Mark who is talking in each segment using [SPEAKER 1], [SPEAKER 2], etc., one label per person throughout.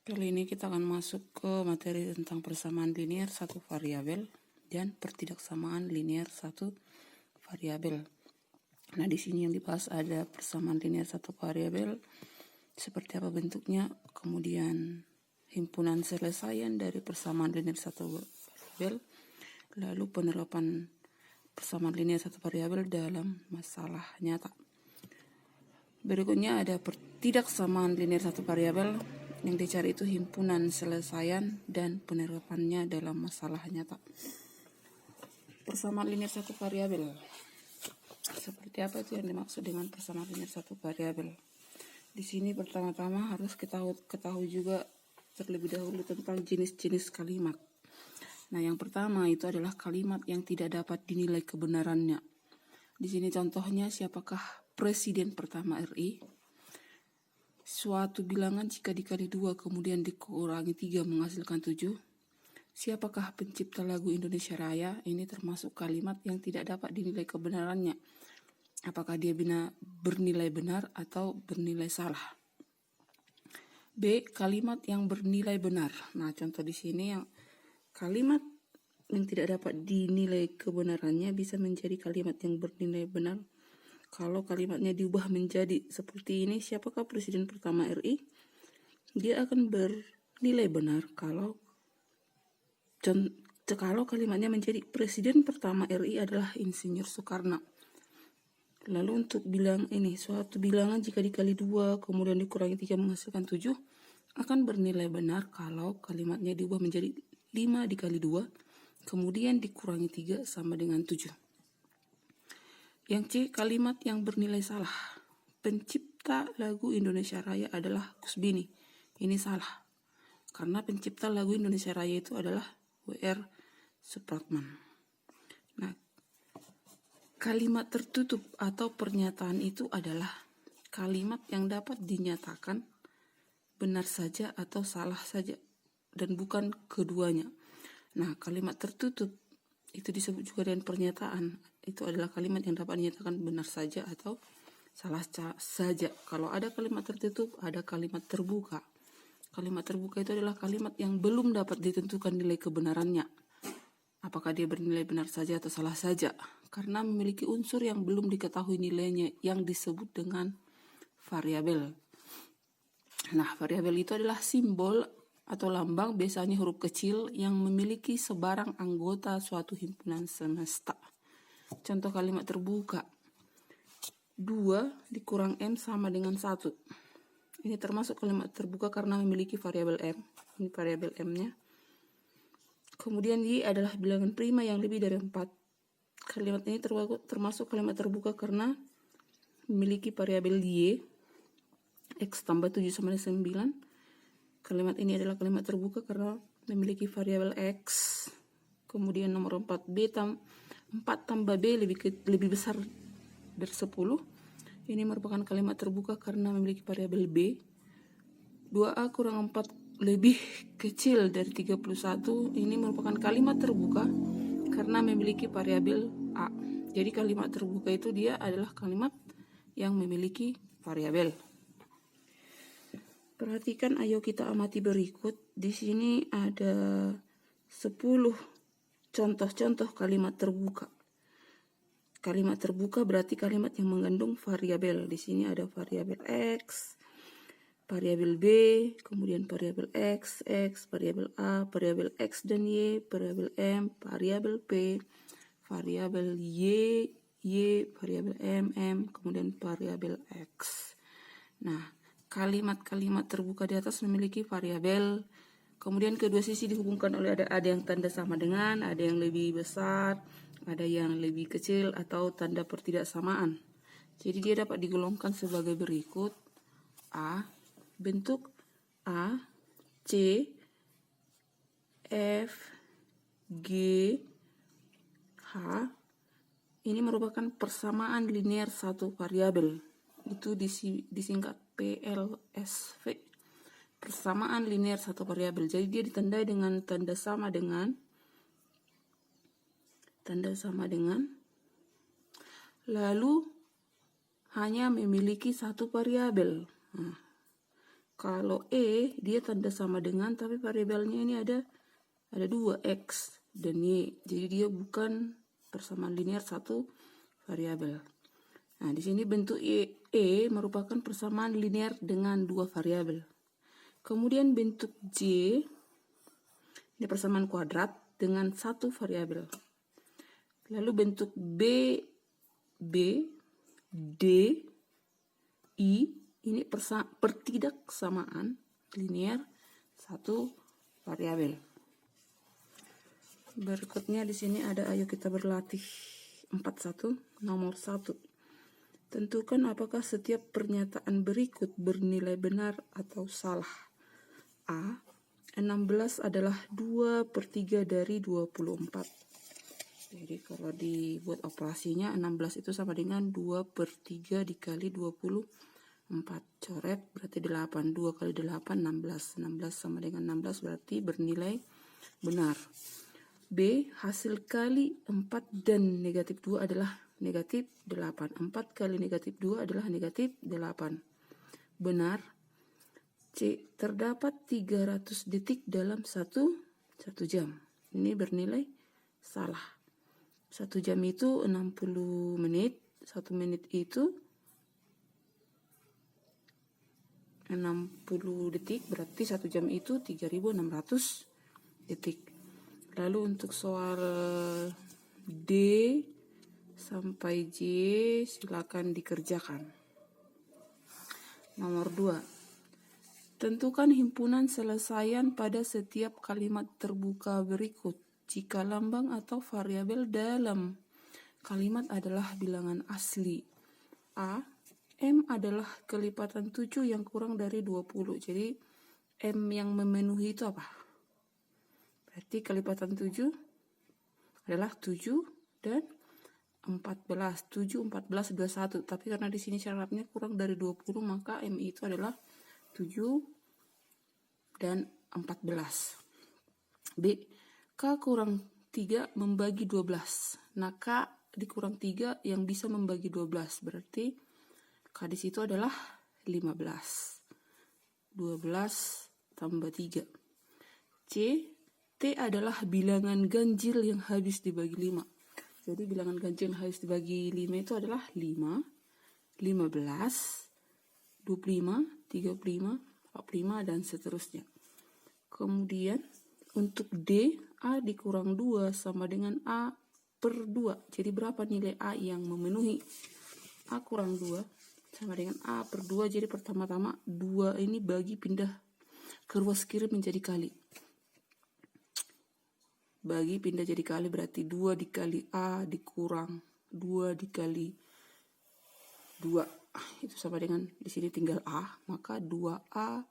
[SPEAKER 1] Kali ini kita akan masuk ke materi tentang persamaan linear satu variabel dan pertidaksamaan linear satu variabel. Nah, di sini yang dibahas ada persamaan linear satu variabel, seperti apa bentuknya, kemudian himpunan selesaian dari persamaan linear satu variabel, lalu penerapan persamaan linear satu variabel dalam masalah nyata. Berikutnya ada pertidaksamaan linear satu variabel. Yang dicari itu himpunan selesaian dan penerapannya dalam masalah nyata. Persamaan linear satu variabel. Seperti apa itu yang dimaksud dengan persamaan linear satu variabel? Di sini pertama-tama harus kita ketahui juga terlebih dahulu tentang jenis-jenis kalimat. Nah, yang pertama itu adalah kalimat yang tidak dapat dinilai kebenarannya. Di sini contohnya, siapakah presiden pertama RI? Suatu bilangan jika dikali 2 kemudian dikurangi 3 menghasilkan 7. Siapakah pencipta lagu Indonesia Raya? Ini termasuk kalimat yang tidak dapat dinilai kebenarannya. Apakah dia bernilai benar atau bernilai salah? B. Kalimat yang bernilai benar. Nah, contoh di sini yang kalimat yang tidak dapat dinilai kebenarannya bisa menjadi kalimat yang bernilai benar kalau kalimatnya diubah menjadi seperti ini, siapakah presiden pertama RI? Dia akan bernilai benar kalau kalimatnya menjadi presiden pertama RI adalah Insinyur Soekarno. Lalu untuk bilang ini, suatu bilangan jika dikali 2 kemudian dikurangi 3 menghasilkan 7 akan bernilai benar kalau kalimatnya diubah menjadi 5 dikali 2 kemudian dikurangi 3 sama dengan 7. Yang C, kalimat yang bernilai salah. Pencipta lagu Indonesia Raya adalah Gus Bini. Ini salah. Karena pencipta lagu Indonesia Raya itu adalah W.R. Supratman. Nah, kalimat tertutup atau pernyataan itu adalah kalimat yang dapat dinyatakan benar saja atau salah saja dan bukan keduanya. Nah, kalimat tertutup itu disebut juga dengan pernyataan. Itu adalah kalimat yang dapat dinyatakan benar saja atau salah saja. Kalau ada kalimat tertutup, ada kalimat terbuka. Kalimat terbuka itu adalah kalimat yang belum dapat ditentukan nilai kebenarannya. Apakah dia bernilai benar saja atau salah saja? Karena memiliki unsur yang belum diketahui nilainya yang disebut dengan variabel. Nah, variabel itu adalah simbol atau lambang, biasanya huruf kecil, yang memiliki sebarang anggota suatu himpunan semesta. Contoh kalimat terbuka. 2 dikurang M sama dengan 1. Ini termasuk kalimat terbuka karena memiliki variabel M. Ini variabel M-nya. Kemudian Y adalah bilangan prima yang lebih dari 4. Kalimat ini termasuk kalimat terbuka karena memiliki variabel Y. X tambah 7 sama dengan 9. Kalimat ini adalah kalimat terbuka karena memiliki variabel X. Kemudian nomor 4, 4 tambah B lebih besar dari 10. Ini merupakan kalimat terbuka karena memiliki variabel B. 2A kurang 4 lebih kecil dari 31. Ini merupakan kalimat terbuka karena memiliki variabel A. Jadi kalimat terbuka itu dia adalah kalimat yang memiliki variabel. Perhatikan, ayo kita amati berikut. Di sini ada 10 contoh-contoh kalimat terbuka. Kalimat terbuka berarti kalimat yang mengandung variabel. Di sini ada variabel X, variabel B, kemudian variabel X, variabel A, variabel X dan Y, variabel M, variabel P, variabel Y, variabel M, kemudian variabel X. Nah, kalimat-kalimat terbuka di atas memiliki variabel. Kemudian kedua sisi dihubungkan oleh ada yang tanda sama dengan, ada yang lebih besar, ada yang lebih kecil, atau tanda pertidaksamaan. Jadi dia dapat digolongkan sebagai berikut. A, bentuk A, C, F, G, H. Ini merupakan persamaan linear satu variabel. Itu disingkat PLSV. Persamaan linear satu variabel. Jadi dia ditandai dengan tanda sama dengan, lalu hanya memiliki satu variabel. Nah, Kalau dia tanda sama dengan, tapi variabelnya ini ada 2, X dan Y. Jadi dia bukan persamaan linear satu variabel. Nah, di sini bentuk E merupakan persamaan linear dengan 2 variabel. Kemudian bentuk J, ini persamaan kuadrat dengan 1 variabel. Lalu bentuk B, D, I, ini pertidaksamaan linear satu variabel. Berikutnya di sini ada ayo kita berlatih 41 nomor 1. Tentukan apakah setiap pernyataan berikut bernilai benar atau salah. A. 16 adalah 2/3 dari 24. Jadi kalau dibuat operasinya 16 itu sama dengan 2/3 dikali 24. Coret berarti 8. 2 kali 8 16. 16 sama dengan 16 berarti bernilai benar. B. Hasil kali 4 dan negatif 2 adalah negatif 8. 4 kali negatif 2 adalah negatif 8. Benar. C. Terdapat 300 detik dalam 1 jam. Ini bernilai salah. 1 jam itu 60 menit. 1 menit itu 60 detik, berarti 1 jam itu 3600 detik. Lalu untuk soal D sampai J silakan dikerjakan. Nomor 2. Tentukan himpunan selesaian pada setiap kalimat terbuka berikut jika lambang atau variabel dalam kalimat adalah bilangan asli. A. M adalah kelipatan 7 yang kurang dari 20. Jadi M yang memenuhi itu apa? Berarti kelipatan 7 adalah 7 dan 14. 7, 14, 21. Tapi karena di sini syaratnya kurang dari 20, maka M itu adalah 7 dan 14. B. K kurang 3 membagi 12. Nah, K dikurang 3 yang bisa membagi 12. Berarti K di situ adalah 15. 12 tambah 3. C. T adalah bilangan ganjil yang habis dibagi 5. Jadi bilangan ganjil yang habis dibagi 5 itu adalah 5, 15, 25, 35, 45, dan seterusnya. Kemudian untuk D, A dikurang 2 sama dengan A per 2. Jadi berapa nilai A yang memenuhi? A kurang 2 sama dengan A per 2. Jadi pertama-tama 2 ini pindah ke ruas kiri menjadi kali. Pindah jadi kali berarti 2 dikali A dikurang 2 dikali 2. Itu sama dengan di sini tinggal A. Maka 2A,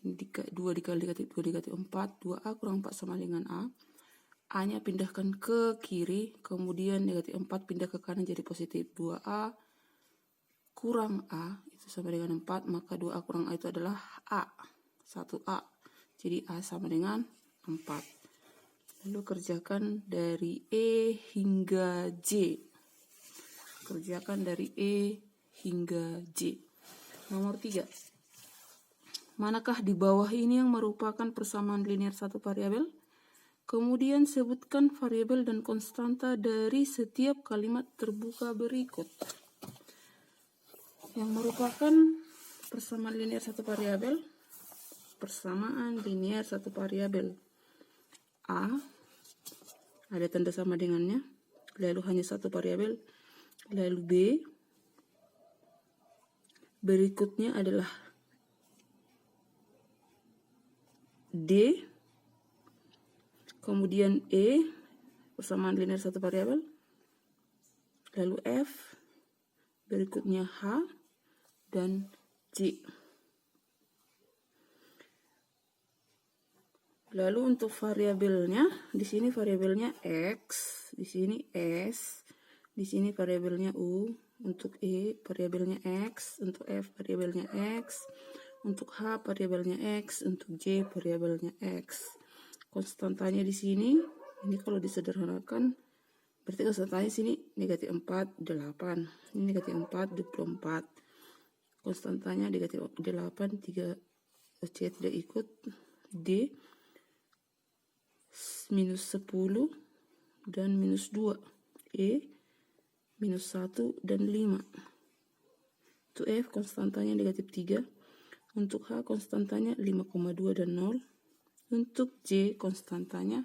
[SPEAKER 1] 2 dikali negatif 2 dikali 4. 2A kurang 4 sama dengan A. A-nya pindahkan ke kiri. Kemudian negatif 4 pindah ke kanan jadi positif. 2A kurang A itu sama dengan 4, maka 2A kurang A itu adalah A, 1A. Jadi A sama dengan 4. Lalu kerjakan dari E hingga J. Kerjakan dari E hingga J. Nomor 3. Manakah di bawah ini yang merupakan persamaan linear satu variabel? Kemudian sebutkan variabel dan konstanta dari setiap kalimat terbuka berikut. Yang merupakan persamaan linear satu variabel, persamaan linear satu variabel. A ada tanda sama dengannya, lalu hanya satu variabel. Lalu B berikutnya adalah D, kemudian E persamaan linear satu variabel, lalu F berikutnya H dan J. Lalu untuk variabelnya, di sini variabelnya X, di sini S, di sini variabelnya U, untuk E variabelnya X, untuk F variabelnya X, untuk H variabelnya X, untuk J variabelnya X. Konstantanya di sini, ini kalau disederhanakan, berarti konstantanya sini negatif 4, 8. Ini negatif 4, 24. Konstantanya negatif 8, 3, C tidak ikut. D minus 10 dan minus 2. E minus 1 dan 5. Untuk F konstantanya negatif 3. Untuk H konstantanya 5,2 dan 0. Untuk J konstantanya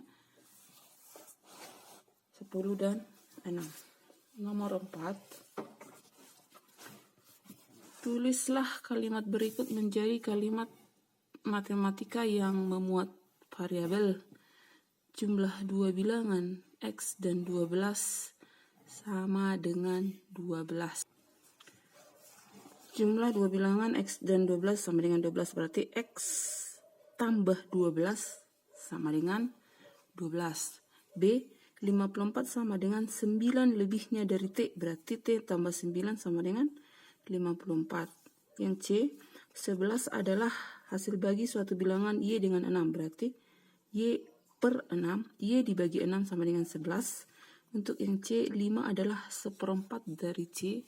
[SPEAKER 1] 10 dan 6. Nomor 4. Tulislah kalimat berikut menjadi kalimat matematika yang memuat variabel. Jumlah dua bilangan X dan 12 sama dengan 12. Jumlah dua bilangan X dan 12 sama dengan 12, berarti X tambah 12 sama dengan 12. B, 54 sama dengan 9 lebihnya dari T, berarti T tambah 9 sama dengan 54. Yang C, 11 adalah hasil bagi suatu bilangan Y dengan 6, berarti Y per 6, Y dibagi 6 sama dengan 11. Untuk yang C, 5 adalah seperempat dari C.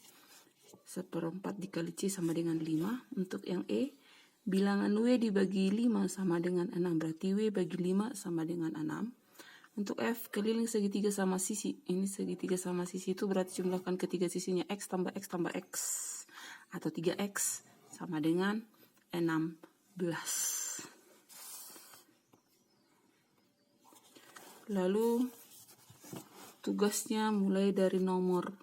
[SPEAKER 1] Seperempat dikali C sama dengan 5. Untuk yang E, bilangan W dibagi 5 sama dengan 6, berarti W bagi 5 sama dengan 6. Untuk F, keliling segitiga sama sisi. Ini segitiga sama sisi itu berarti jumlahkan ketiga sisinya X tambah X tambah X. Atau 3X sama dengan 16. Lalu tugasnya mulai dari nomor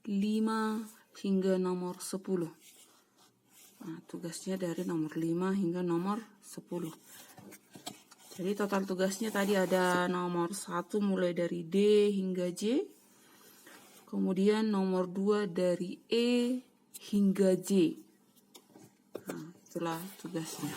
[SPEAKER 1] 5 hingga nomor 10. Nah, tugasnya dari nomor 5 hingga nomor 10. Jadi total tugasnya tadi ada nomor 1 mulai dari D hingga J. Kemudian nomor 2 dari E hingga J. Nah, itulah tugasnya.